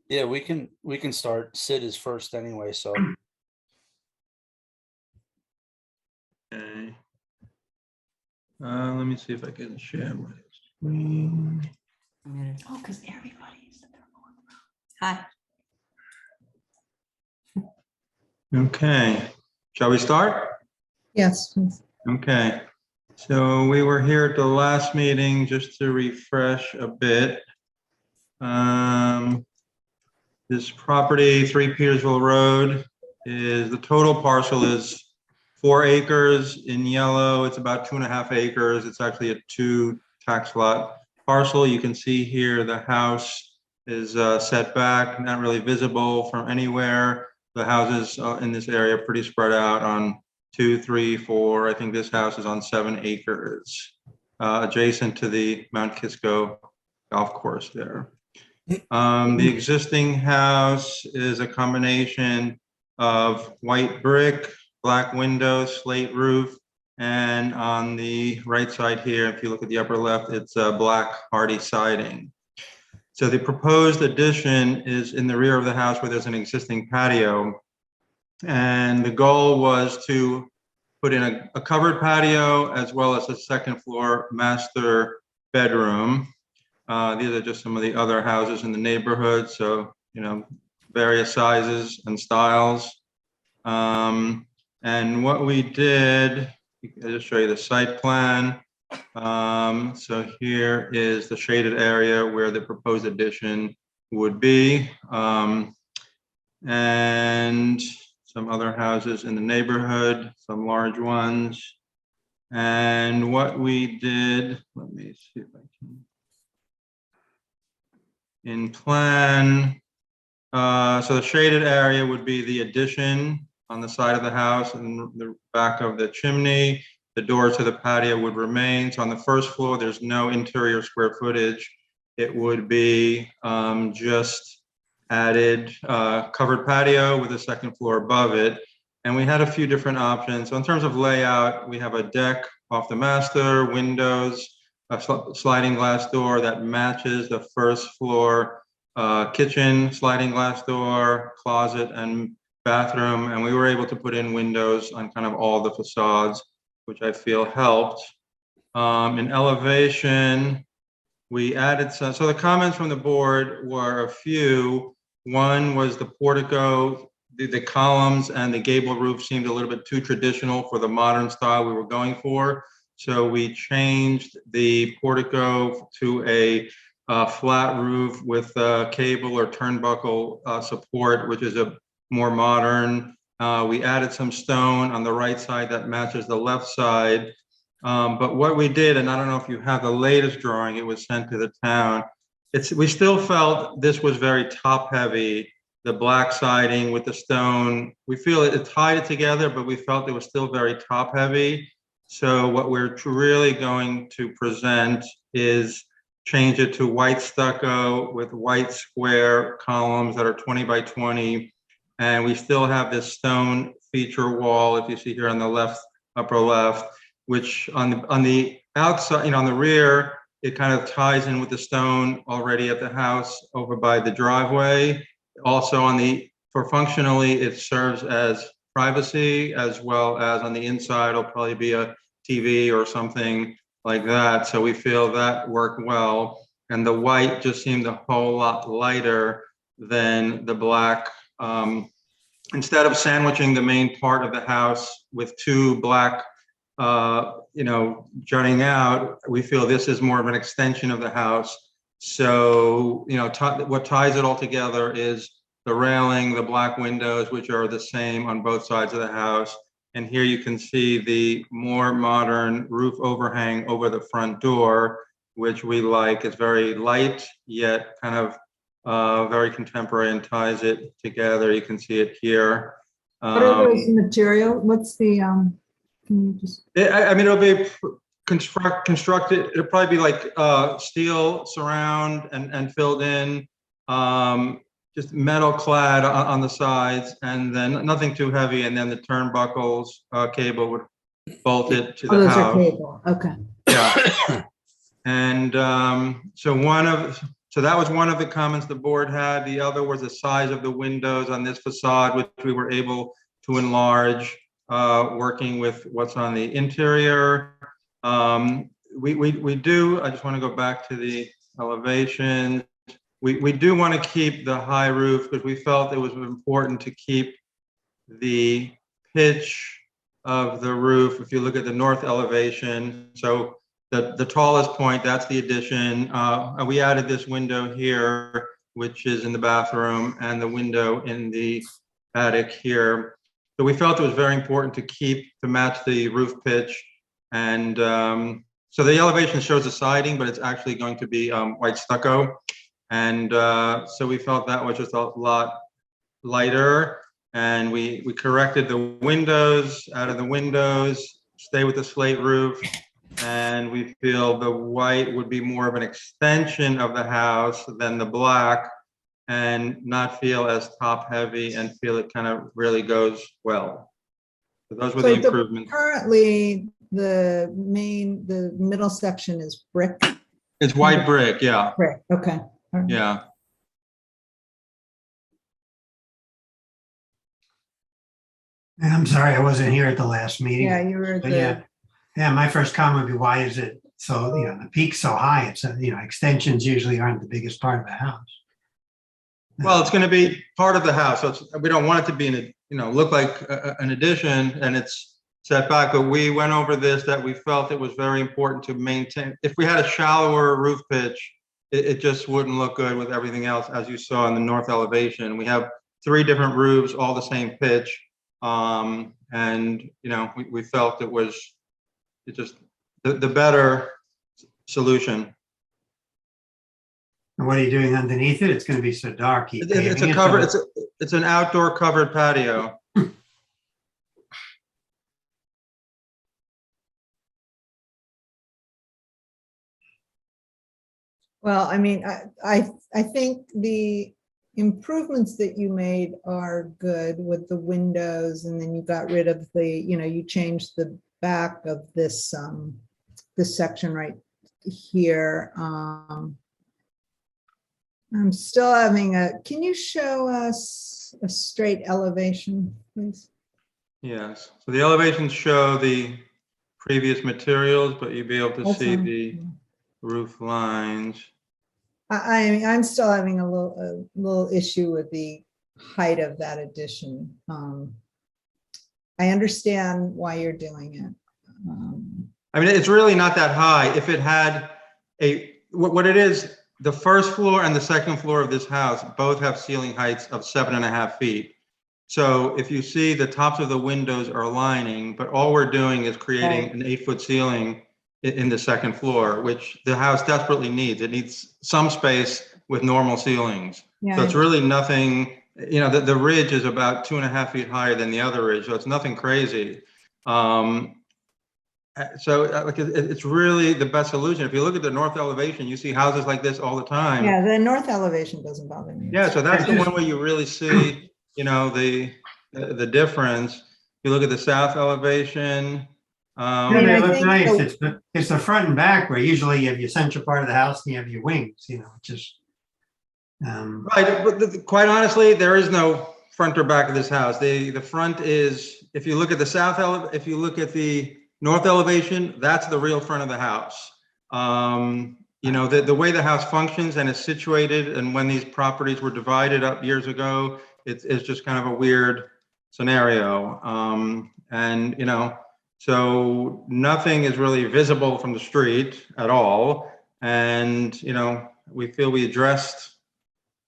Yeah, we can start. Sid is first anyway, so Okay. Let me see if I can share my screen. Oh, because everybody's. Hi. Okay, shall we start? Yes, please. Okay, so we were here at the last meeting, just to refresh a bit. This property, 3 Petersville Road, the total parcel is 4 acres. In yellow, it's about 2.5 acres. It's actually a 2 tax lot parcel. You can see here the house is set back, not really visible from anywhere. The houses in this area are pretty spread out on 2, 3, 4. I think this house is on 7 acres, adjacent to the Mount Kisco golf course there. The existing house is a combination of white brick, black windows, slate roof, and on the right side here, if you look at the upper left, it's black hardy siding. So the proposed addition is in the rear of the house where there's an existing patio. And the goal was to put in a covered patio as well as a second floor master bedroom. These are just some of the other houses in the neighborhood. So, various sizes and styles. And what we did, I'll just show you the site plan. So here is the shaded area where the proposed addition would be. And some other houses in the neighborhood, some large ones. And what we did, let me see if I can. In plan, so the shaded area would be the addition on the side of the house and the back of the chimney. The door to the patio would remain. So on the first floor, there's no interior square footage. It would be just added covered patio with a second floor above it. And we had a few different options. So in terms of layout, we have a deck off the master, windows, a sliding glass door that matches the first floor kitchen, sliding glass door, closet, and bathroom. And we were able to put in windows on kind of all the facades, which I feel helped. In elevation, we added some, so the comments from the board were a few. One was the portico, the columns and the gable roof seemed a little bit too traditional for the modern style we were going for. So we changed the portico to a flat roof with cable or turnbuckle support, which is a more modern. We added some stone on the right side that matches the left side. But what we did, and I don't know if you have the latest drawing, it was sent to the town. We still felt this was very top heavy, the black siding with the stone. We feel it tied it together, but we felt it was still very top heavy. So what we're really going to present is change it to white stucco with white square columns that are 20 by 20. And we still have this stone feature wall, if you see here on the left, upper left, which on the outside, on the rear, it kind of ties in with the stone already at the house over by the driveway. Also for functionally, it serves as privacy, as well as on the inside, it'll probably be a TV or something like that. So we feel that worked well. And the white just seemed a whole lot lighter than the black. Instead of sandwiching the main part of the house with 2 black, jutting out, we feel this is more of an extension of the house. So, what ties it all together is the railing, the black windows, which are the same on both sides of the house. And here you can see the more modern roof overhang over the front door, which we like. It's very light, yet kind of very contemporary and ties it together. You can see it here. What are those material? What's the, can you just? It'll be constructed. It'll probably be like steel surround and filled in, just metal clad on the sides, and then nothing too heavy. And then the turnbuckles cable would bolt it to the Those house. are cable. Okay. Yeah. And so So that was one of the comments the board had. The other was the size of the windows on this facade, which we were able to enlarge, working with what's on the interior. We do, I just want to go back to the elevation. We do want to keep the high roof because we felt it was important to keep the pitch of the roof. If you look at the north elevation, so the tallest point, that's the addition. We added this window here, which is in the bathroom, and the window in the attic here. So we felt it was very important to match the roof pitch. And so the elevation shows the siding, but it's actually going to be white stucco. And so we felt that was just a lot lighter. And we corrected the windows, out of the windows, stay with the slate roof. And we feel the white would be more of an extension of the house than the black, and not feel as top heavy, and feel it kind of really goes well. So those were the improvements. Currently, the middle section is brick. It's white brick, yeah. Brick, okay. All right. Yeah. I'm sorry, I wasn't here at the last meeting. Yeah, you were But the, yeah, my first comment would be, why is it so, the peak's so high? It's, extensions usually aren't the biggest part of the house. Well, it's going to be part of the house, so we don't want it to be look like an addition, and it's set back. But we went over this, that we felt it was very important to maintain. If we had a shallower roof pitch, it just wouldn't look good with everything else, as you saw in the north elevation. We have 3 different roofs, all the same pitch, and we felt it was just the better solution. And what are you doing underneath it? It's going to be so dark. It's a cover. It's an outdoor covered patio. well, I mean, I think the improvements that you made are good with the windows, and then you got rid of the, you changed the back of this section right here. I'm still having can you show us a straight elevation, please? Yes. So the elevations show the previous materials, but you'll be able to That's see fine. the roof lines. I'm still having a little issue with the height of that addition. I understand why you're doing it. I mean, it's really not that high. If it had what it is, the first floor and the second floor of this house both have ceiling heights of 7.5 feet. So if you see, the tops of the windows are lining, but all we're doing is creating an 8-foot ceiling in the second floor, which the house desperately needs. It needs some space with normal ceilings. Yeah. So it's really nothing, the ridge is about 2.5 feet higher than the other ridge. So it's nothing crazy. So it's really the best solution. If you look at the north elevation, you see houses like this all the time. Yeah, the north elevation doesn't bother me. Yeah, so that's the one where you really see, the difference. If you look at the south elevation. Yeah, they look nice. It's the front and back where usually you have your central part of the house and you have your wings, just. Right, but quite honestly, there is no front or back of this house. The front is, if you look at the if you look at the north elevation, that's the real front of the house. The way the house functions and is situated, and when these properties were divided up years ago, it's just kind of a weird scenario. So nothing is really visible from the street at all. And, we feel we addressed,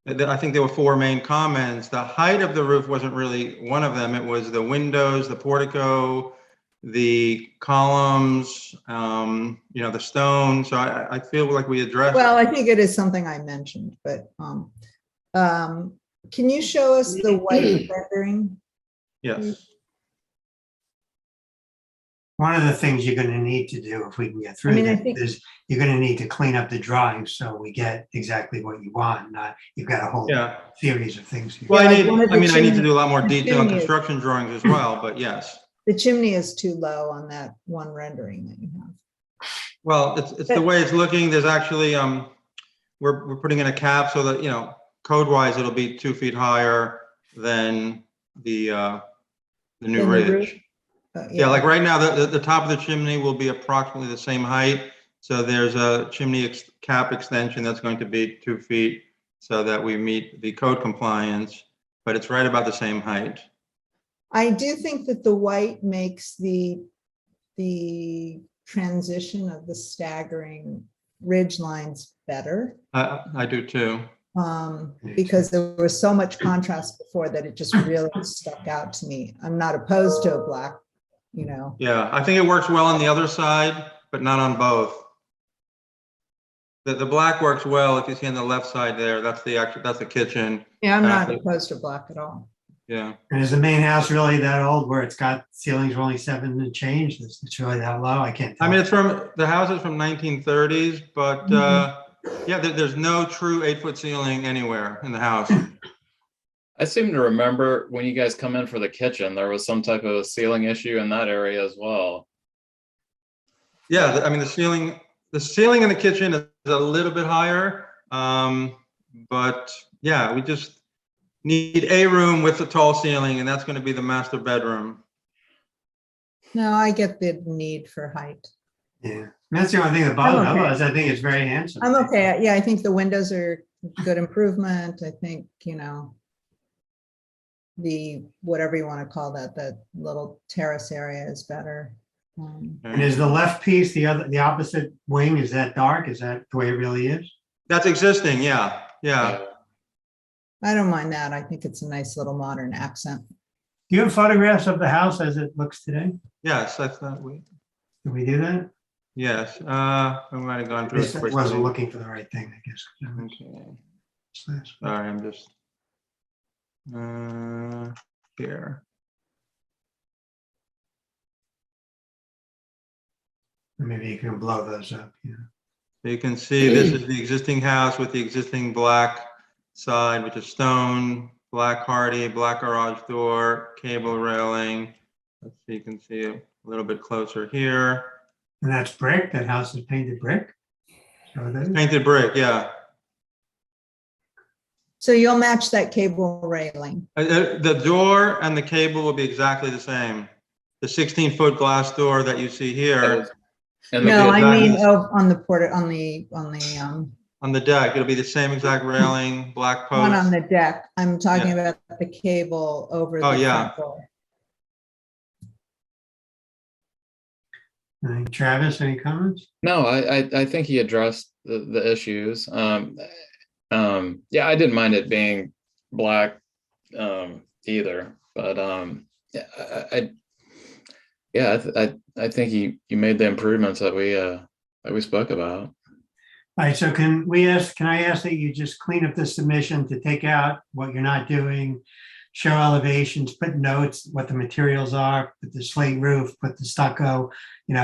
I think there were 4 main comments. The height of the roof wasn't really one of them. It was the windows, the portico, the columns, the stone. So I feel like we addressed. Well, I think it is something I mentioned, but can you show us the white rendering? Yes. One of the things you're going to need to do, if we can get through I this, think is you're going to need to clean up the drawings so we get exactly what you want. Not you've got a whole series of things here. Well, Yeah, I need to do a lot more the detail on chimney construction drawings as well, but yes. The chimney is too low on that one rendering that you have. Well, it's the way it's looking. There's actually, we're putting in a cap so that, you know, code-wise, it'll be 2 feet higher than the new Than the roof? ridge. Yeah, like right now, the top of the chimney will be approximately the same height. So there's a chimney cap extension that's going to be 2 feet so that we meet the code compliance, but it's right about the same height. I do think that the white makes the transition of the staggering ridge lines better. I do too. Because there was so much contrast before that it just really stuck out to me. I'm not opposed to a black, you know. Yeah, I think it works well on the other side, but not on both. The black works well if you see on the left side there. That's the kitchen. Yeah, I'm not opposed to black at all. Yeah. And is the main house really that old where it's got ceilings are only 7 and change? It's really that low? I can't tell. I mean, the house is from 1930s, but yeah, there's no true 8-foot ceiling anywhere in the house. I seem to remember when you guys come in for the kitchen, there was some type of a ceiling issue in that area as well. Yeah, I mean, the ceiling in the kitchen is a little bit higher, but yeah, we just need a room with a tall ceiling, and that's going to be the master bedroom. No, I get the need for height. Yeah, and that's the only thing that bothers me. okay. Otherwise, I think it's very handsome. I'm okay. Yeah, I think the windows are good improvement. I think, you know, the, whatever you want to call that, that little terrace area is better. And is the left piece, the opposite wing, is that dark? Is that the way it really is? That's existing, yeah. I don't mind that. I think it's a nice little modern accent. Do you have photographs of the house as it looks today? Yes, that's that way. Did we do that? Yes, I might have gone through it I quickly. wasn't looking for the right thing, I guess. Okay. Sorry, I'm just here. Maybe you can blow those up. Yeah. So you can see this is the existing house with the existing black side, which is stone, black hardy, black garage door, cable railing. Let's see, you can see a little bit closer here. And that's brick. That house is painted brick. So that is. Painted brick, yeah. So you'll match that cable railing. The door and the cable will be exactly the same. The 16-foot glass door that you see here. And No, the, I mean, exactly on the porta, on the on the deck, it'll be the same exact railing, black one on post. the deck. I'm talking about the cable over Oh, the yeah. front door. Travis, any comments? no, I think he addressed the issues. Yeah, I didn't mind it being black either, but I think you made the improvements that we spoke about. All right, so can I ask that you just clean up the submission to take out what you're not doing, show elevations, put notes, what the materials are, put the slate roof, put the stucco,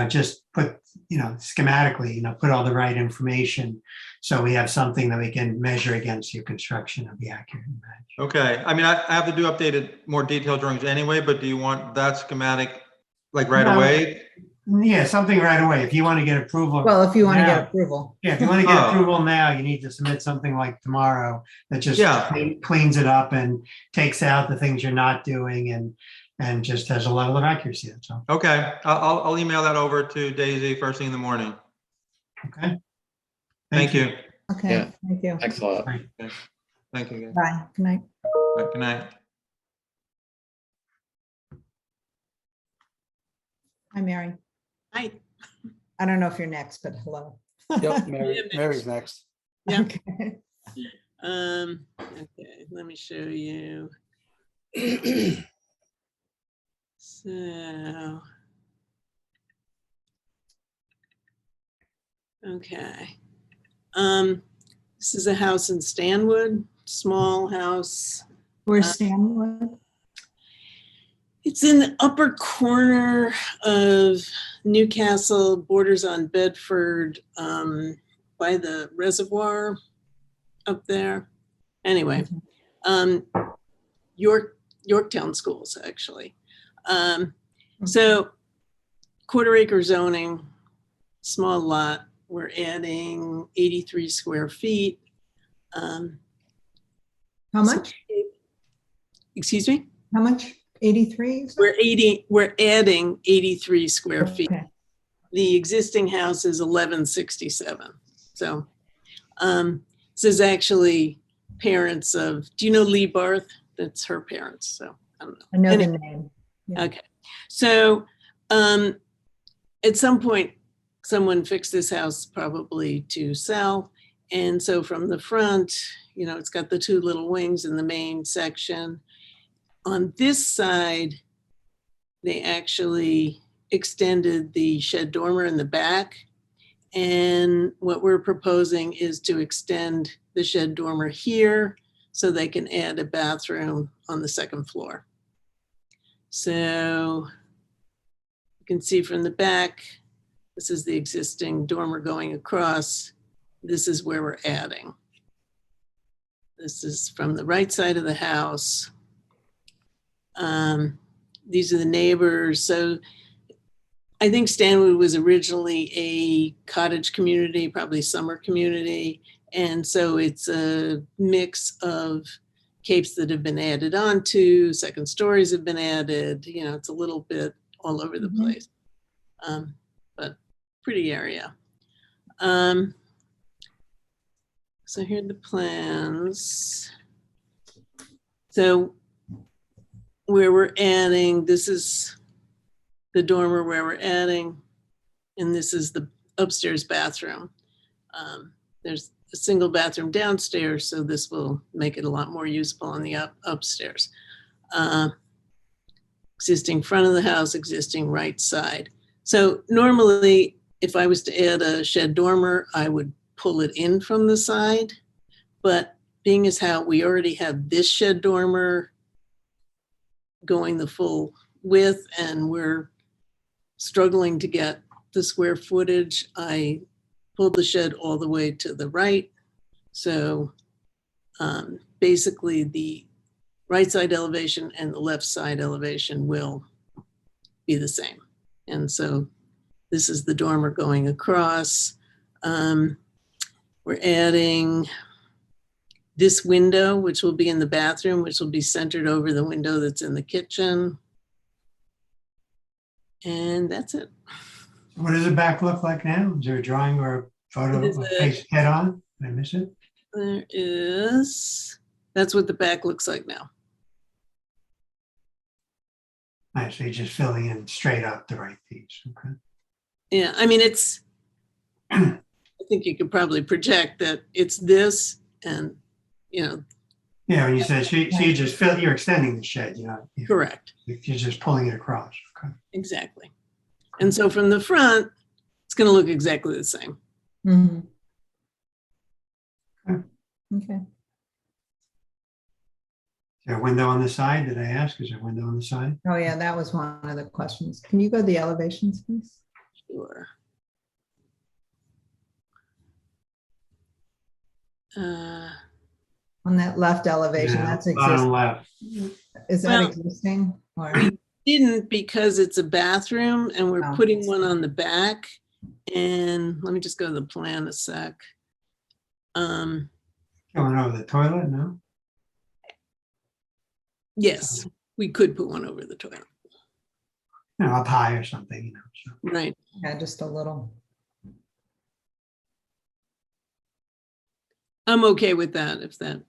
just put, schematically, put all the right information. So we have something that we can measure against your construction of the accurate match. Okay, I mean, I have to do updated, more detailed drawings anyway, but do you want that schematic like right No. away? Yeah, something right away. If you want to get approval. Well, if you want to now- get approval. Yeah, if you want to get Oh. approval now, you need to submit something like tomorrow that just Yeah. cleans it up and takes out the things you're not doing and just has a level of accuracy. That's all. Okay, I'll email that over to Daisy first thing in the morning. Okay. Thank you. Okay, Yeah. thank you. Thanks a lot. Thank you. Guys. Bye. Good night. Good night. Hi, Mary. Hi. I don't know if you're next, but hello. Yep, Yeah, Mary's next. Yeah. Okay. Okay, let me show you. So. Okay. This is a house in Stanwood, small house. Where's Stanwood? It's in the upper corner of Newcastle, borders on Bedford, by the reservoir up there. Anyway, Yorktown schools, actually. So 1/4 acre zoning, small lot. We're adding 83 square feet. Um, How much? Excuse me? How much? 83? We're adding 83 square feet. Okay. The existing house is 1167. So this is actually parents of, do you know Lee Barth? That's her parents. So I don't know. I know Anyway. the name. Yeah. Okay. So at some point, someone fixed this house probably to sell. And so from the front, you know, it's got the two little wings in the main section. On this side, they actually extended the shed dormer in the back. And what we're proposing is to extend the shed dormer here so they can add a bathroom on the second floor. So you can see from the back, this is the existing dormer going across. This is where we're adding. This is from the right side of the house. These are the neighbors. So I think Stanwood was originally a cottage community, probably summer community. And so it's a mix of capes that have been added onto, second stories have been added, you know, it's a little bit all over the place. But pretty area. So here are the plans. So where we're adding, this is the dormer where we're adding, and this is the upstairs bathroom. There's a single bathroom downstairs, so this will make it a lot more usable on the upstairs. Existing front of the house, existing right side. So normally, if I was to add a shed dormer, I would pull it in from the side, but being as how we already have this shed dormer going the full width and we're struggling to get the square footage, I pulled the shed all the way to the right. So basically the right side elevation and the left side elevation will be the same. And so this is the dormer going across. We're adding this window, which will be in the bathroom, which will be centered over the window that's in the kitchen. And that's it. What does the back look like now? Is there a drawing or a photo It is of a- face head on? Did I miss it? There is, that's what the back looks like now. I see, just filling in straight up the right piece. Okay. Yeah, I mean, it's, I think you could probably project that it's this and, you know, Yeah, when you said, so you just fill, you're extending the shed, correct, you're just pulling it across. Okay. exactly. And so from the front, it's going to look exactly the same. Mhm. Okay. Okay. Is there a window on the side? Did I ask? Is there a window on the side? Oh, yeah, that was one of the questions. Can you go to the elevations, please? Sure. On that left elevation, Yeah, that's bottom existing. left. Is that Well, existing? Or, we didn't because it's a bathroom and we're Oh. putting one on the back. And let me just go to the plan a sec. Going over the toilet? No. Yes, we could put one over the toilet, Up high or something. So. right? yeah, just a little. I'm okay with that if that,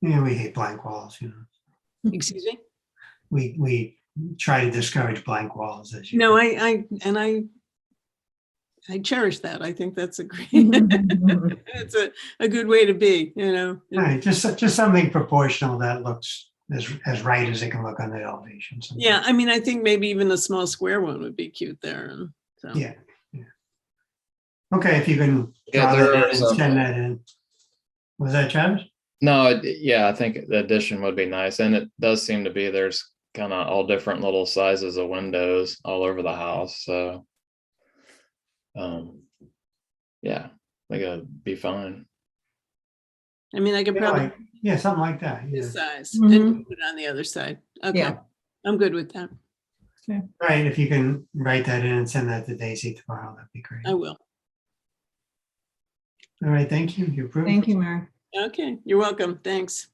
Yeah, we hate blank walls. excuse me? We try to discourage blank walls, as you No, know. I cherish that. I think that's a great, it's a good way to be, you know? Right, just something proportional that looks as right as it can look on the elevation. sometimes. Yeah, I mean, I think maybe even a small square one would be cute there. And so, Yeah. Okay, if you can Yeah, draw that in there's and send that in. Was that Travis? No, yeah, I think the addition would be nice. And it does seem to be there's kind of all different little sizes of windows all over the house. So, yeah, I think it'd be fine. I mean, I could probably Yeah, something like that. Yeah. this size Mhm. and put it on the other side. Okay, Yeah. I'm good with that. Right, if you can write that in and send that to Daisy tomorrow, that'd be great. I will. All right, thank you. You approve? Thank you, Mary. Okay, you're welcome. Thanks.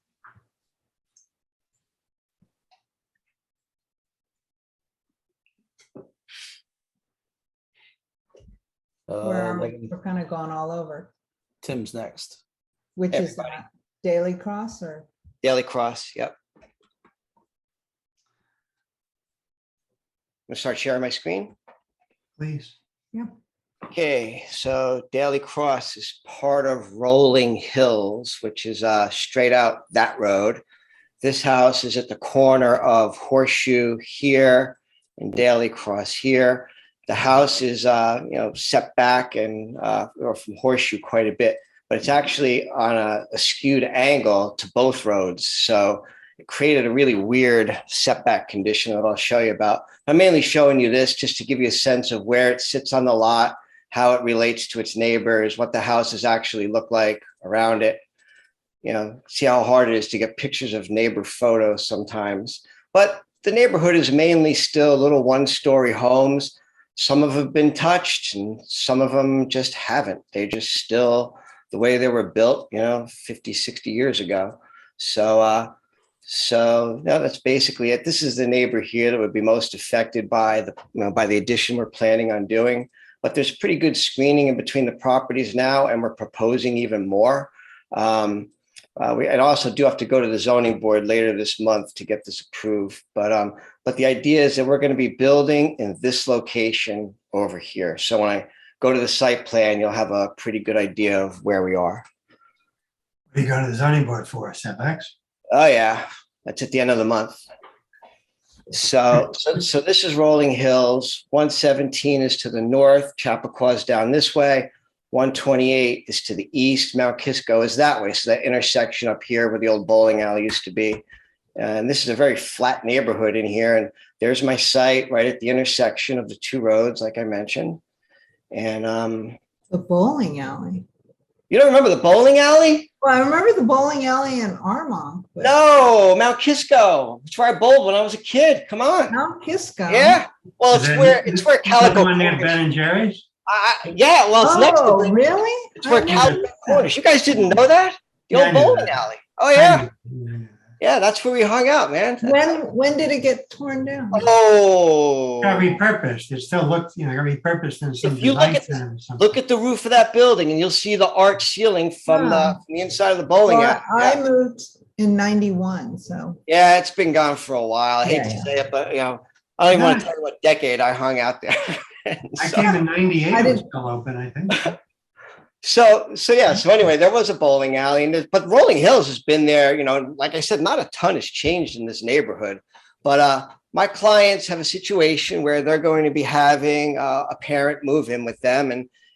We're kind of going all over. Tim's next. Which is Everybody. that? Daily Cross or? Daily Cross, yep. I'm gonna start sharing my screen. Please. Okay, so Daily Cross is part of Rolling Hills, which is straight out that road. This house is at the corner of Horseshoe here and Daily Cross here. The house is set back and or from Horseshoe quite a bit, but it's actually on a skewed angle to both roads. So it created a really weird setback condition that I'll show you about. I'm mainly showing you this just to give you a sense of where it sits on the lot, how it relates to its neighbors, what the houses actually look like around it. You know, see how hard it is to get pictures of neighbor photos sometimes. But the neighborhood is mainly still little one-story homes. Some of them have been touched and some of them just haven't. They're just still the way they were built, 50, 60 years ago. So that's basically it. This is the neighbor here that would be most affected by the addition we're planning on doing. But there's pretty good screening in between the properties now, and we're proposing even more. We also do have to go to the zoning board later this month to get this approved. But the idea is that we're going to be building in this location over here. So when I go to the site plan, you'll have a pretty good idea of where we are. What are you going to the zoning board for? Setbacks? Oh yeah, that's at the end of the month. So this is Rolling Hills. 117 is to the north. Chappaqua is down this way. 128 is to the east. Mount Kisco is that way. So that intersection up here where the old bowling alley used to be. And this is a very flat neighborhood in here. And there's my site right at the intersection of the two roads, like I mentioned. And The bowling alley. you don't remember the bowling alley? Well, I remember the bowling alley in Armonk. but No, Mount Kisco. It's where I bowled when I was a kid. Come on. Mount Kisco. Yeah. Well, it's where The Calico one near Corners. Ben and Jerry's? Yeah, well, it's next to Oh, the, really? it's where I Calico didn't know Corners. You guys didn't know that? The Yeah, I old knew bowling that. alley. Oh yeah. Yeah. Yeah, that's where we hung out, man. When did it get torn down? Oh, Got repurposed. It still looked, got repurposed in some If you look design at- center or something. look at the roof of that building and you'll see the arch ceiling from Wow. the inside of the bowling Well, alley. I Yeah. moved in 91, so. Yeah, it's been gone for a while. I hate to Yeah. say it, but I don't even want Yeah. to tell you what decade I hung out there. I So- came in 98, I it was didn't- still open, I think. So anyway, there was a bowling alley, but Rolling Hills has been there, like I said, not a ton has changed in this neighborhood, but my clients have a situation where they're going to be having a parent move in with them,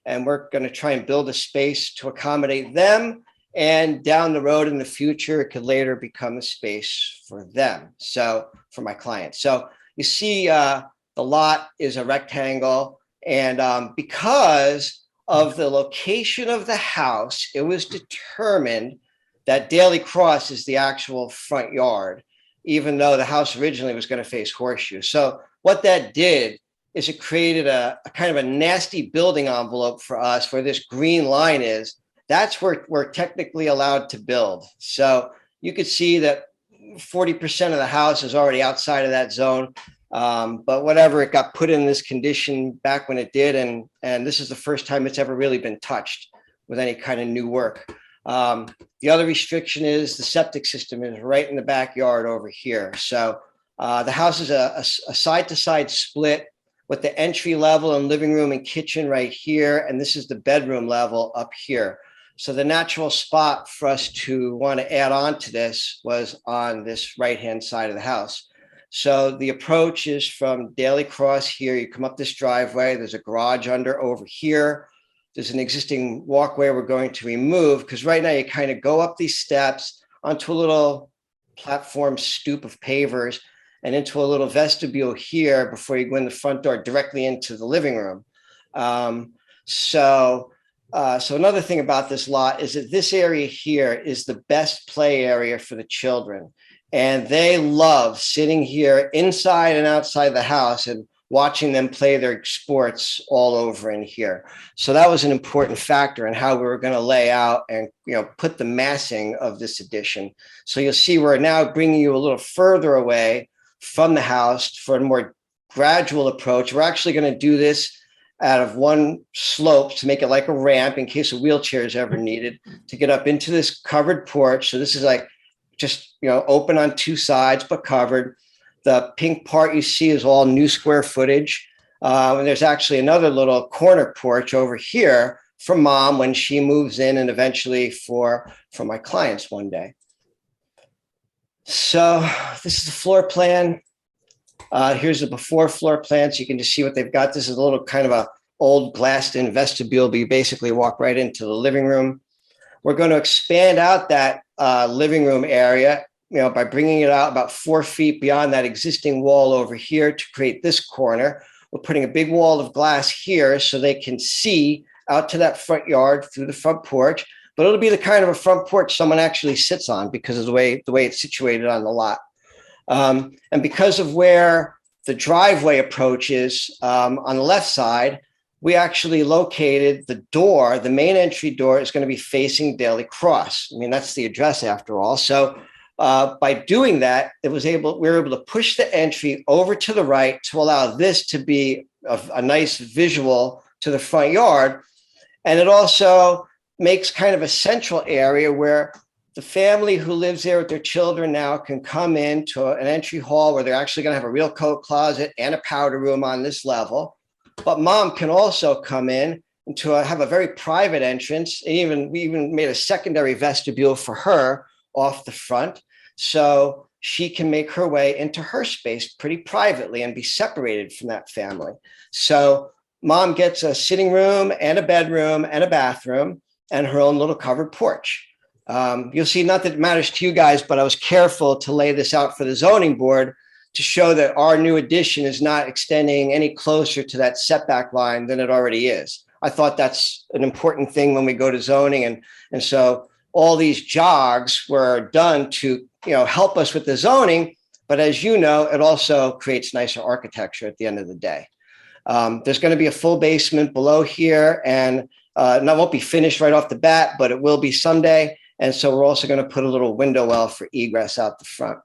and we're going to try and build a space to accommodate them, and down the road in the future, it could later become a space for them. So for my clients. So you see the lot is a rectangle, and because of the location of the house, it was determined that Daily Cross is the actual front yard, even though the house originally was going to face Horseshoe. So what that did is it created a kind of a nasty building envelope for us where this green line is. That's where we're technically allowed to build. So you could see that 40% of the house is already outside of that zone. But whatever, it got put in this condition back when it did, and this is the first time it's ever really been touched with any kind of new work. The other restriction is the septic system is right in the backyard over here. So the house is a side-to-side split with the entry level and living room and kitchen right here, and this is the bedroom level up here. So the natural spot for us to want to add on to this was on this right-hand side of the house. So the approach is from Daily Cross here. You come up this driveway. There's a garage under over here. There's an existing walkway we're going to remove because right now you kind of go up these steps onto a little platform stoop of pavers and into a little vestibule here before you go in the front door directly into the living room. So another thing about this lot is that this area here is the best play area for the children. And they love sitting here inside and outside the house. And watching them play their sports all over in here. So that was an important factor in how we were going to lay out and, put the massing of this addition. So you'll see we're now bringing you a little further away from the house for a more gradual approach. We're actually going to do this out of one slope to make it like a ramp in case a wheelchair is ever needed to get up into this covered porch. So this is like just, open on two sides, but covered. The pink part you see is all new square footage. And there's actually another little corner porch over here for Mom when she moves in, and eventually for my clients one day. So this is the floor plan. Here's the before floor plan, so you can just see what they've got. This is a little kind of a old glassed-in vestibule, but you basically walk right into the living room. We're going to expand out that living room area, by bringing it out about 4 feet beyond that existing wall over here to create this corner. We're putting a big wall of glass here so they can see out to that front yard through the front porch, but it'll be the kind of a front porch someone actually sits on because of the way it's situated on the lot. And because of where the driveway approaches on the left side, we actually located the door. The main entry door is going to be facing Daily Cross. I mean, that's the address after all. So by doing that, we were able to push the entry over to the right to allow this to be a nice visual to the front yard. And it also makes kind of a central area where the family who lives there with their children now can come into an entry hall where they're actually going to have a real coat closet and a powder room on this level. But Mom can also come in and have a very private entrance. We even made a secondary vestibule for her off the front, so she can make her way into her space pretty privately and be separated from that family. So Mom gets a sitting room and a bedroom and a bathroom and her own little covered porch. You'll see, not that it matters to you guys, but I was careful to lay this out for the zoning board to show that our new addition is not extending any closer to that setback line than it already is. I thought that's an important thing when we go to zoning. And so all these jogs were done to, help us with the zoning. But as you know, it also creates nicer architecture at the end of the day. There's going to be a full basement below here, and that won't be finished right off the bat, but it will be someday. And so we're also going to put a little window well for egress out the front.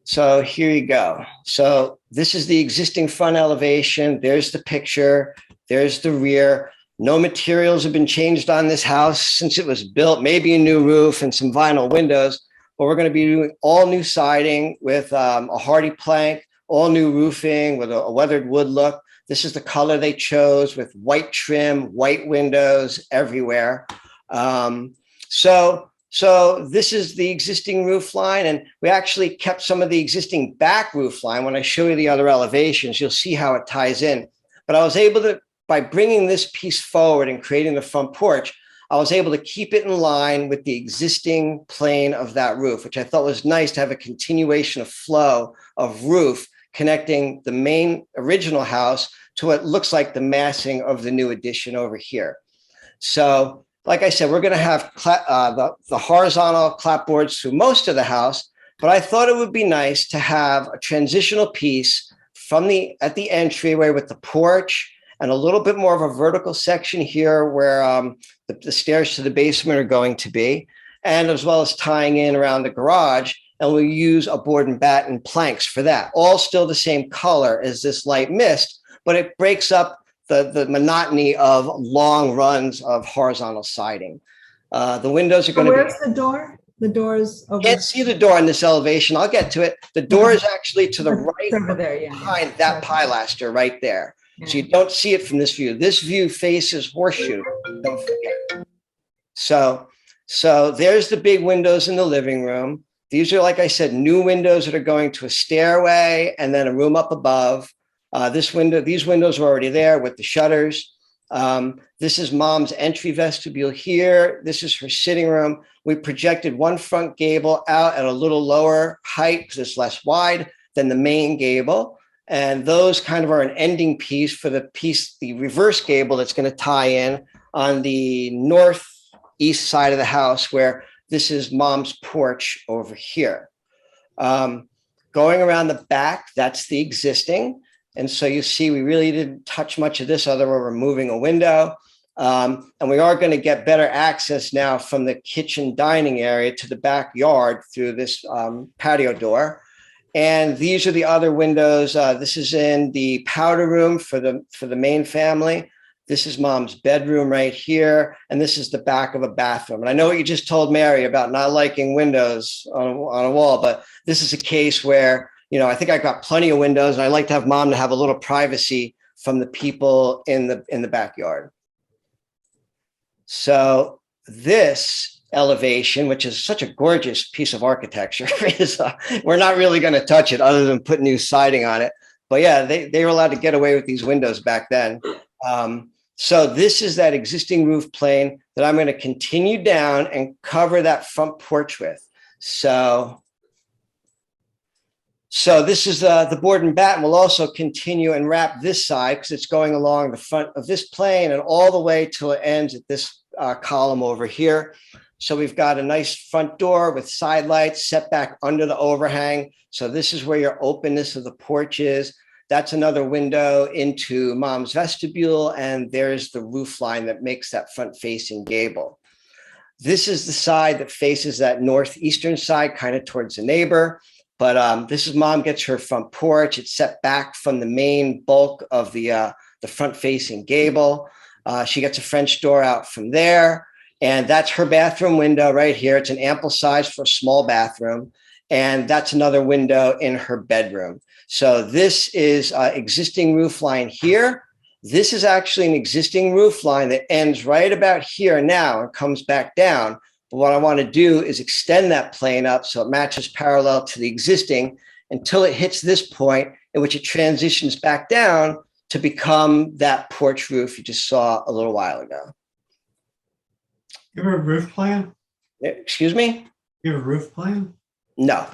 So here you go. So this is the existing front elevation. There's the picture. There's the rear. No materials have been changed on this house since it was built, maybe a new roof and some vinyl windows, but we're going to be doing all new siding with a hardy plank, all new roofing with a weathered wood look. This is the color they chose with white trim, white windows everywhere. So this is the existing roof line, and we actually kept some of the existing back roof line. When I show you the other elevations, you'll see how it ties in. But I was able to, by bringing this piece forward and creating the front porch, I was able to keep it in line with the existing plane of that roof, which I thought was nice to have a continuation of flow of roof connecting the main original house to what looks like the massing of the new addition over here. So like I said, we're going to have the horizontal clapboards through most of the house, but I thought it would be nice to have a transitional piece at the entryway with the porch and a little bit more of a vertical section here where the stairs to the basement are going to be, and as well as tying in around the garage. And we'll use a board and batten planks for that. All still the same color as this light mist, but it breaks up the monotony of long runs of horizontal siding. The windows are going to be. Where's the door? The door is over. Can't see the door in this elevation. I'll get to it. The door is actually to the right, It's over there, yeah. behind that pilaster right there. Yeah. So you don't see it from this view. This view faces Horseshoe. Don't forget. So there's the big windows in the living room. These are, like I said, new windows that are going to a stairway and then a room up above. These windows are already there with the shutters. This is Mom's entry vestibule here. This is her sitting room. We projected one front gable out at a little lower height because it's less wide than the main gable. And those kind of are an ending piece for the reverse gable that's going to tie in on the northeast side of the house, where this is Mom's porch over here. Going around the back, that's the existing. And so you see, we really didn't touch much of this other than we're removing a window. And we are going to get better access now from the kitchen dining area to the backyard through this patio door. And these are the other windows. This is in the powder room for the main family. This is mom's bedroom right here. And this is the back of a bathroom. And I know what you just told Mary about not liking windows on a wall, but this is a case where, I think I got plenty of windows and I like to have mom to have a little privacy from the people in the backyard. So this elevation, which is such a gorgeous piece of architecture, we're not really going to touch it other than put new siding on it. But yeah, they were allowed to get away with these windows back then. So this is that existing roof plane that I'm going to continue down and cover that front porch with. So this is the board and batten. We'll also continue and wrap this side because it's going along the front of this plane and all the way till it ends at this column over here. So we've got a nice front door with side lights set back under the overhang. So this is where your openness of the porch is. That's another window into mom's vestibule. And there's the roof line that makes that front facing gable. This is the side that faces that northeastern side, kind of towards the neighbor. But this is mom gets her front porch. It's set back from the main bulk of the front facing gable. She gets a French door out from there. And that's her bathroom window right here. It's an ample size for a small bathroom. And that's another window in her bedroom. So this is existing roof line here. This is actually an existing roof line that ends right about here now and comes back down. But what I want to do is extend that plane up so it matches parallel to the existing until it hits this point in which it transitions back down to become that porch roof you just saw a little while ago. You have a roof plan? Excuse me? You have a roof plan? No.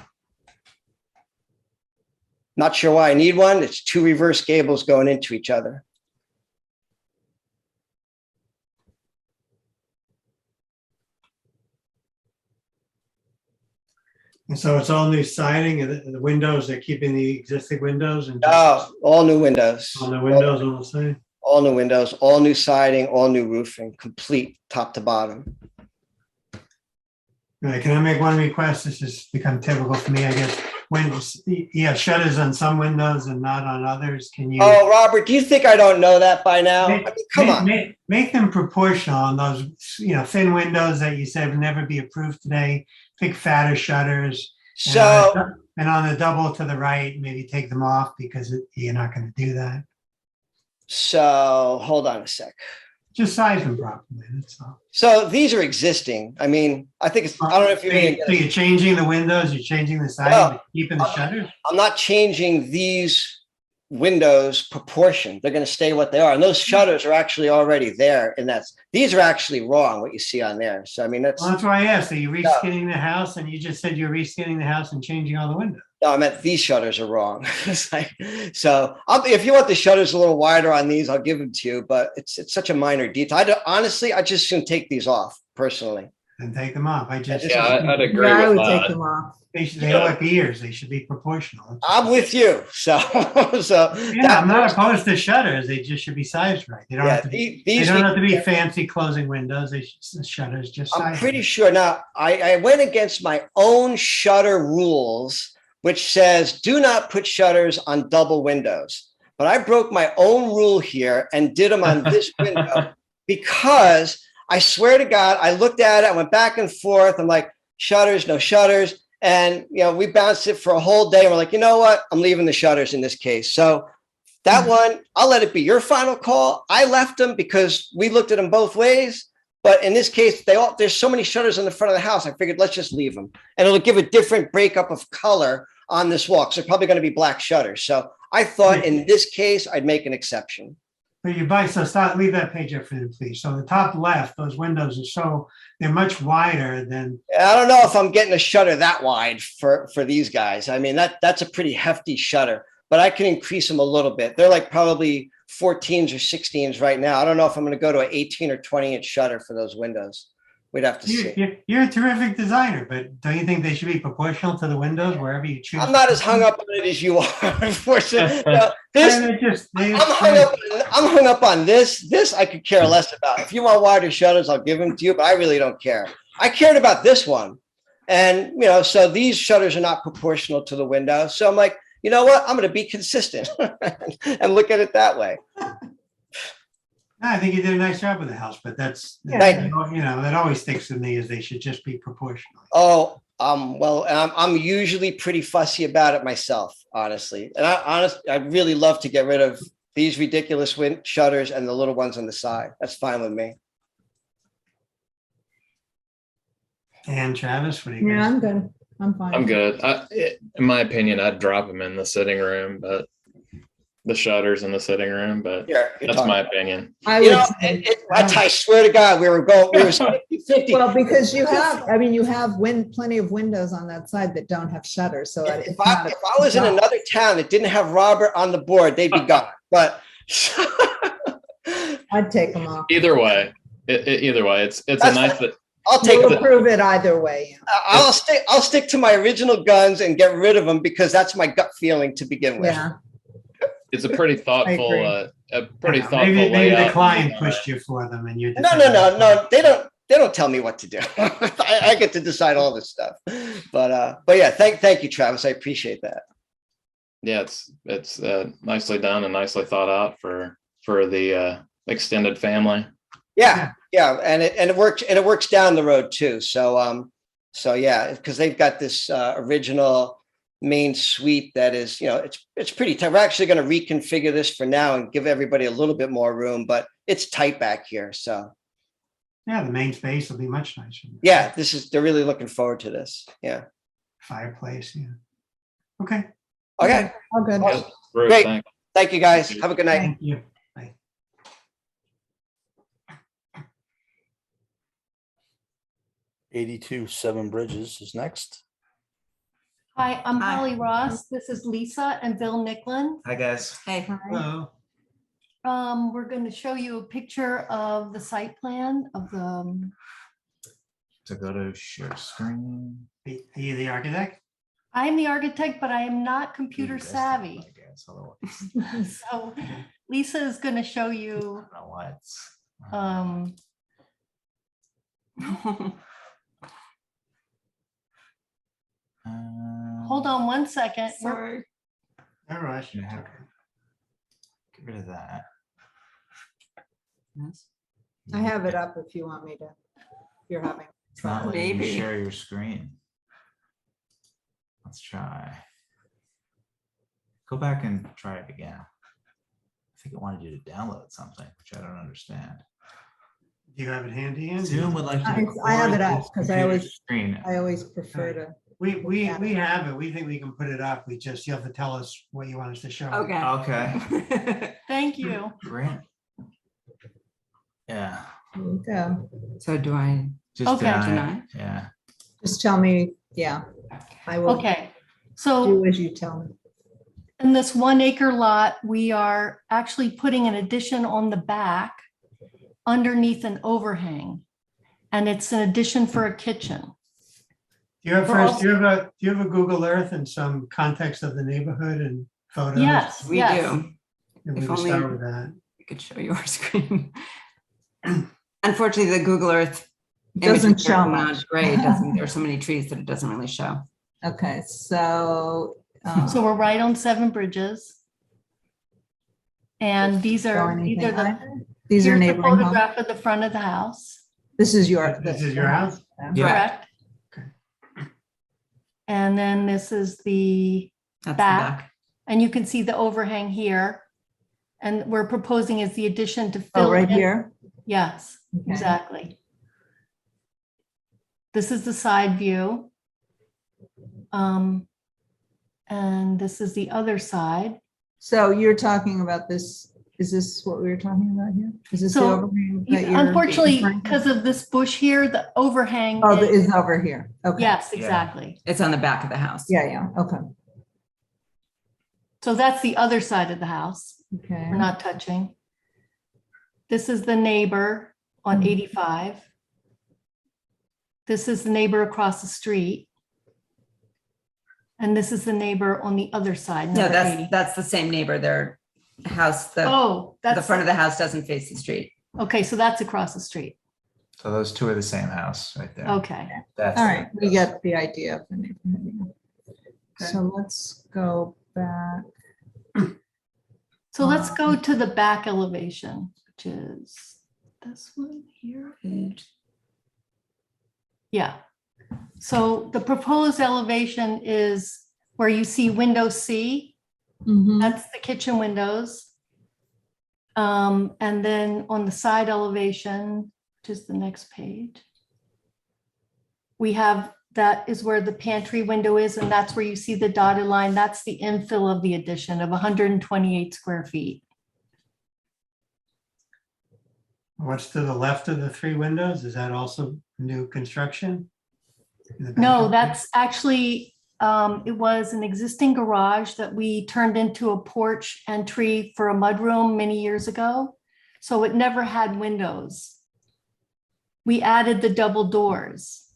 Not sure why I need one. It's two reverse gables going into each other. And so it's all new siding and the windows, they're keeping the existing windows and Oh, all new windows. on the windows all the same? All new windows, all new siding, all new roofing, complete top to bottom. All right, can I make one request? This has become typical for me, I guess. When you have shutters on some windows and not on others, can you? Oh, Robert, do you think I don't know that by now? I mean, come on. Make them proportional on those, thin windows that you said would never be approved today. Pick fatter shutters. So, and on the double to the right, maybe take them off because you're not going to do that. so hold on a sec. Just size them properly, that's all. So these are existing. I mean, I think it's, I don't know if you're going So you're changing the windows, you're changing the siding, No. but keeping the shutters? I'm not changing these windows proportion. They're going to stay what they are. And those shutters are actually already there. And these are actually wrong, what you see on there. So, I mean, that's, Well, that's why I asked. Are you reskinning the house? And you just said you're reskinning the house and changing all the windows. no, I meant these shutters are wrong. It's like, so if you want the shutters a little wider on these, I'll give them to you, but it's such a minor detail. Honestly, I just shouldn't take these off personally. And take them off. I'd Yeah, I'd agree Yeah, I with would take that. them off. They look like ears. They should be proportional. I'm with you. So, Yeah, I'm not opposed to shutters. They just should be sized right. They don't have to be. They don't have to be fancy closing windows. The shutters just. I'm size pretty right. sure. Now, I went against my own shutter rules, which says do not put shutters on double windows. But I broke my own rule here and did them on this window because I swear to God, I looked at it, I went back and forth. I'm like, shutters, no shutters. And, we bounced it for a whole day. And we're like, you know what? I'm leaving the shutters in this case. So that one, I'll let it be your final call. I left them because we looked at them both ways. But in this case, there's so many shutters on the front of the house. I figured let's just leave them. And it'll give a different breakup of color on this wall. So they're probably going to be black shutters. So I thought in this case, I'd make an exception. But leave that page up for me, please. So the top left, those windows they're much wider than. I don't know if I'm getting a shutter that wide for these guys. I mean, that's a pretty hefty shutter, but I can increase them a little bit. They're like probably 14s or 16s right now. I don't know if I'm going to go to an 18 or 20 inch shutter for those windows. We'd have to see. You're a terrific designer, but don't you think they should be proportional to the windows wherever you choose? I'm not as hung up on it as you are, unfortunately. No, I'm hung up on this. This I could care less about. If you want wider shutters, I'll give them to you, but I really don't care. I cared about this one. And, so these shutters are not proportional to the window. So I'm like, you know what? I'm going to be consistent and look at it that way. I think you did a nice job with the house, but that's, Thank that always sticks with me is they should just be proportional. Oh, well, I'm usually pretty fussy about it myself, honestly. And I'd really love to get rid of these ridiculous shutters and the little ones on the side. That's fine with me. And Travis, what do you Yeah, guys? I'm good. I'm fine. I'm good. In my opinion, I'd drop them in the sitting room, but the shutters in the sitting room, but that's my opinion. I would say, I swear to God, we were 50. well, because you have plenty of windows on that side that don't have shutters. So If I was in another town that didn't have Robert on the board, they'd be gone. But I'd take them off. Either way, it's a nice. I'll take We'll approve it either way. I'll stick to my original guns and get rid of them because that's my gut feeling to begin with. Yeah. It's a pretty thoughtful, Maybe the client pushed you for them, and you. No. They don't tell me what to do. I get to decide all this stuff. But yeah, thank you, Travis. I appreciate that. Yeah, it's nicely done and nicely thought out for the extended family. Yeah, and it works down the road too. So yeah, because they've got this original main suite that is, it's pretty tight. We're actually going to reconfigure this for now and give everybody a little bit more room, but it's tight back here. So yeah, the main space will be much nicer. Yeah, they're really looking forward to this. Yeah. Fireplace. Yeah. Okay. Okay. All good. Awesome. Bruce, Great. thanks. Thank you, guys. Have a good night. Thank you. Bye. 82 Seven Bridges is next. Hi, I'm Hi. Holly Ross. This is Lisa and Bill Nicklin. Hi, guys. Hey. Hello. We're going to show you a picture of the site plan of the, To go to share screen. Are you the architect? I'm the architect, but I am not computer You guys savvy. don't, I guess, otherwise, So Lisa is going to show I you, don't know why it's. hold on one second. Sorry. No rush. Yeah. Get rid of that. Yes. I have it up if you want me to. If you're having. It's not letting you Maybe. share your screen. Let's try. Go back and try it again. I think it wanted you to download something, which I don't understand. Do you have it handy? Andy? Zoom would like to. I have it record up this 'cause I computer always- Screen. I always prefer to. We have it. We think we can put it up. You have to tell us what you want us to show. Okay. Okay. Thank you. Great. Yeah. There you go. So do I? Just Okay. deny. Yeah. Just tell me, yeah. I will Okay. So do as you tell me. in this 1 acre lot, we are actually putting an addition on the back underneath an overhang. And it's an addition for a kitchen. Do you have do you have a Google Earth and some context of the neighborhood and photos? Yes, We yes. do. And we If can only- start with that. We could show your screen. Unfortunately, the Google Earth Doesn't images are show not much. great. There's so many trees that it doesn't really show. Okay, so. So we're right on Seven Bridges. And these Show are anything the, either? These are here's the neighboring homes. photograph of the front of the house. This is your. This is your house? Yeah. Correct. Okay. And then this is the That's back. the back. And you can see the overhang here. And we're proposing is the addition to fill Oh, right in- here? Yes, Okay. exactly. This is the side view. And this is the other side. So you're talking about this, is this what we were talking about here? Is this the So, overhang that you're? Unfortunately, referring to? because of this bush here, the overhang. Oh, is- is over here. Okay. Yes, Yeah. exactly. It's on the back of the house. Yeah, okay, So that's the other side of the house. okay. We're not touching. This is the neighbor on Mhm. 85. This is the neighbor across the street. And this is the neighbor on the other side. No, number 80. that's the same neighbor. Their house, Oh, the that's, front of the house doesn't face the street. okay, so that's across the street. So those two are the same house right there. Okay. That's All the- right, we get the idea of the neighborhood. So let's go back. So let's go to the back elevation, which is this one here. Yeah. So the proposed elevation is where you see window C. Mhm. That's the kitchen windows. And then on the side elevation, which is the next page, we have, that is where the pantry window is, and that's where you see the dotted line. That's the infill of the addition of 128 square feet. What's to the left of the three windows? Is that also new construction? In the back No, of it? that's actually, it was an existing garage that we turned into a porch entry for a mudroom many years ago. So it never had windows. We added the double doors.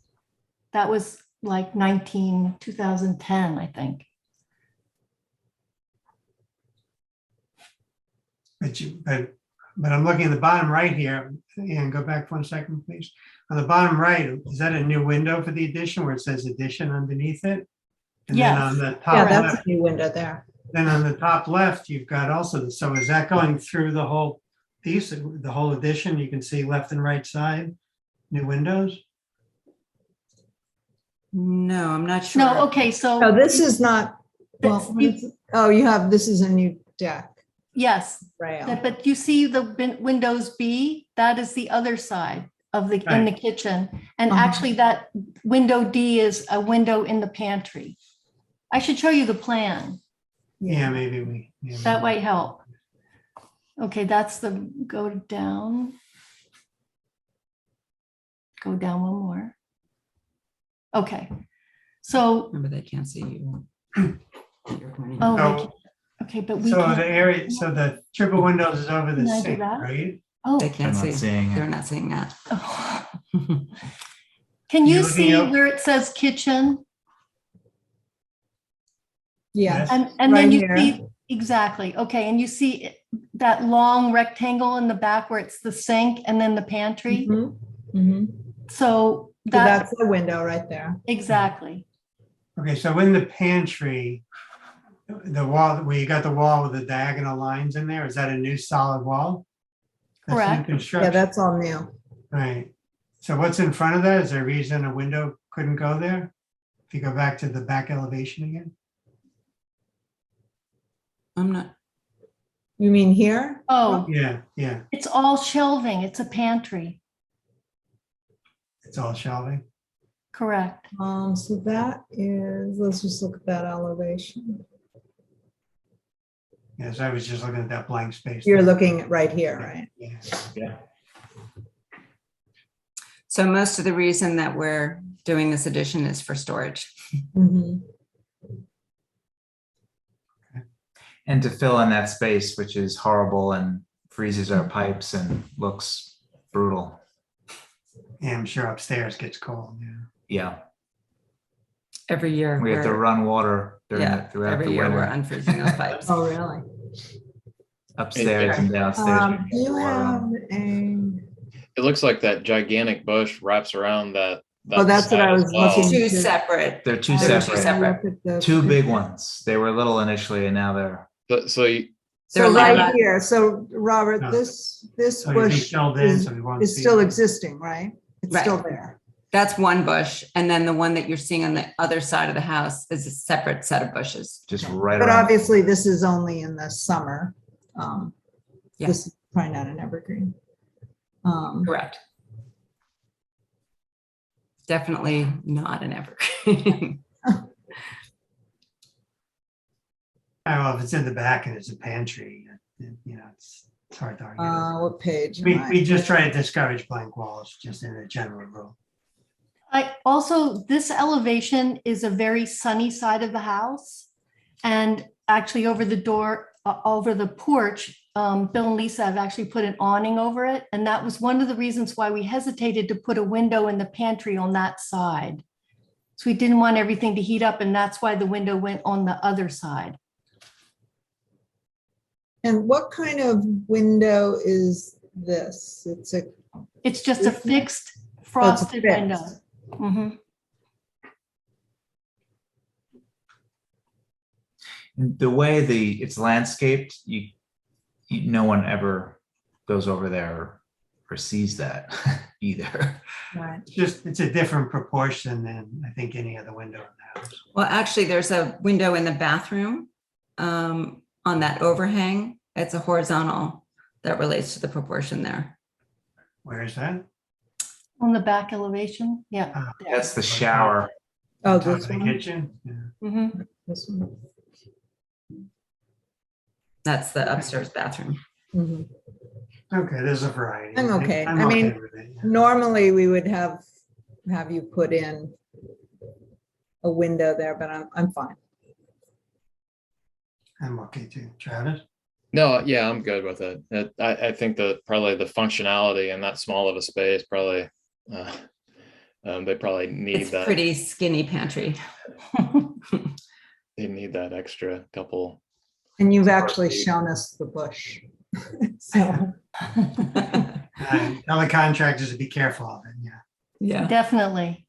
That was like 2010, I think. But I'm looking at the bottom right here, and go back 1 second, please. On the bottom right, is that a new window for the addition where it says addition underneath it? And then Yes. on the Yeah, top that's left, a new window there. then on the top left, you've got also, so is that going through the whole piece, the whole addition? You can see left and right side, new windows? No, I'm not sure. No, okay, so. Oh, this is not, well, That's- what is it? Oh, you have, this is a new deck Yes, rail. but you see the windows B, that is the other side of the, in the kitchen. And Uh-huh. actually that window D is a window in the pantry. I should show you the plan. Yeah, maybe we. yeah, That maybe. might help. Okay, that's the, go down. Go down one more. Okay, so, Remember, they can't see you. oh, we So- can- okay, but we So the can't, area, so the triple windows is over the Can I do sink, that? right? oh. They I'm can't not see. seeing They're it. not seeing that. Oh. Can You you looking see up? where it says kitchen? Yeah, Yes. And Right then you here. see, exactly, okay, and you see that long rectangle in the back where it's the sink and then the pantry? Mhm, mhm. So So that's, that's the window right there. exactly, Okay, so in the pantry, the wall, where you got the wall with the diagonal lines in there, is that a new solid wall? That's new Correct. Yeah, construction, that's all new. right? So what's in front of that? Is there a reason a window couldn't go there? If you go back to the back elevation again? I'm not, You mean here? oh, Yeah, yeah, it's all shelving, it's a pantry, it's all shelving. correct. So that is, let's just look at that elevation. Yes, I was just looking at that blank space. You're there. looking at right here, right? Yeah. Yeah. so most of the reason that we're doing this addition is for storage. Mhm. And to fill in that space, which is horrible and freezes our pipes and looks brutal. Yeah, I'm sure upstairs gets cold, yeah. Yeah, Every year. we have to we're- run water during Yeah, the, throughout every the year we're winter, unfreezing those pipes. Oh, really? upstairs and downstairs. Do you have a, It looks like that gigantic bush wraps around that. Oh, that's what side I as was well. looking Two to- separate. They're two They're two separate, separate. look at the- two big ones. They were little initially and now they're, So you, They're So like- right here, so Robert, No. this So you think bush filled in, is so we won't is see still it? existing, right? It's Right. still there. That's one bush. And then the one that you're seeing on the other side of the house is a separate set of bushes. just right But around. obviously, this is only in the summer. Yeah. This is probably not an evergreen. Correct. Definitely not an evergreen. Well, if it's in the back and it's a pantry, you know, it's hard to argue. What page? am We I? just try to discourage blank walls, just in a general rule. I also, this elevation is a very sunny side of the house. And actually over the door, over the porch Bill and Lisa have actually put an awning over it. And that was one of the reasons why we hesitated to put a window in the pantry on that side. So we didn't want everything to heat up, and that's why the window went on the other side. And what kind of window is this? It's just a fixed frosted fixed. window. Mhm. The way it's landscaped, no one ever goes over there or sees that either. Right. It's a different proportion than I think any other window in the house. Well, actually, there's a window in the bathroom on that overhang. It's a horizontal that relates to the proportion there. Where is that? On the back elevation, yeah. Ah, there. That's the shower. Oh, Top this of the one? kitchen? Yeah. Mhm. This one. That's the upstairs bathroom. Mhm. Okay, there's a variety. I'm okay. I'm I mean, okay with it, yeah. Normally, we would have you put in a window there, but I'm fine. I'm okay too. Travis? No, yeah, I'm good with it. I think that probably the functionality in that small of a space, probably, they probably need It's that. pretty skinny pantry. They need that extra couple. And you've actually shown us the bush. So, Tell the contractors to be careful of it, yeah. Yeah. Definitely.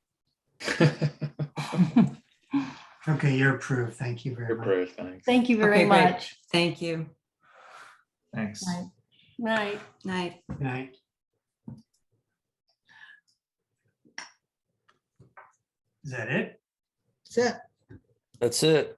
Okay, you're approved. Thank you very much. Approved, thanks. Thank you very Okay, great. much. Thank you. Thanks. Right. Night. Night. Good night. Is that it? that's it. That's it.